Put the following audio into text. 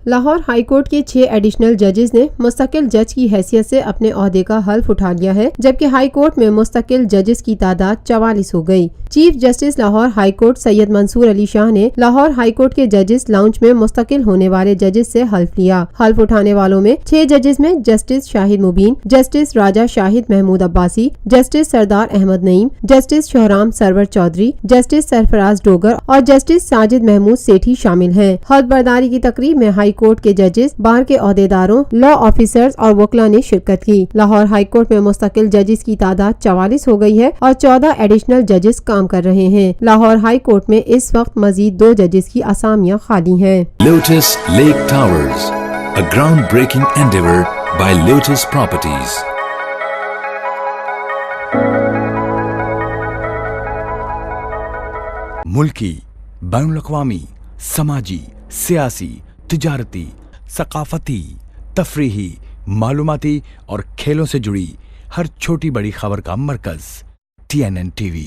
Lahore high court کے 6 additional ججز نے مستقل جج کی حیثیت سے اپنے عہدے کا حلف اٹھا لیا ہے، جبکہ ہائی کورٹ میں مستقل ججز کی تعداد 44 ہو گئی۔ Chief justice Lahore high court Syed Mansoor Ali Shah نے لاہور ہائی کورٹ کے ججز لاؤنج میں مستقل ہونے والے ججز سے حلف لیا۔ حلف اٹھانے والوں میں 6 ججز میں جسٹس شاہد مبین، جسٹس راجہ شاہد محمود عباسی، جسٹس سردار احمد نعیم، جسٹس شہرام سرور چودھری، جسٹس سرفراز ڈوگر اور جسٹس ساجد محمود سیٹھی شامل ہیں۔ حلف برداری کی تقریب میں ہائی کورٹ کے ججز، بار کے عہدیداروں، لا آفیسرز اور وکلاء نے شرکت کی۔ لاہور ہائی کورٹ میں مستقل ججز کی تعداد 44 ہو گئی ہے اور 14 ایڈیشنل ججز کام کر رہے ہیں۔ لاہور ہائی کورٹ میں اس وقت مزید 2 ججز کی اسامیاں خالی ہیں۔ Lotus Lake Towers, a groundbreaking endeavor by Lotus Properties۔ ملکی، بین الاقوامی، سماجی، سیاسی، تجارتی، ثقافتی، تفریحی، معلوماتی اور کھیلوں سے جڑی ہر چھوٹی بڑی خبر کا مرکز TNN TV۔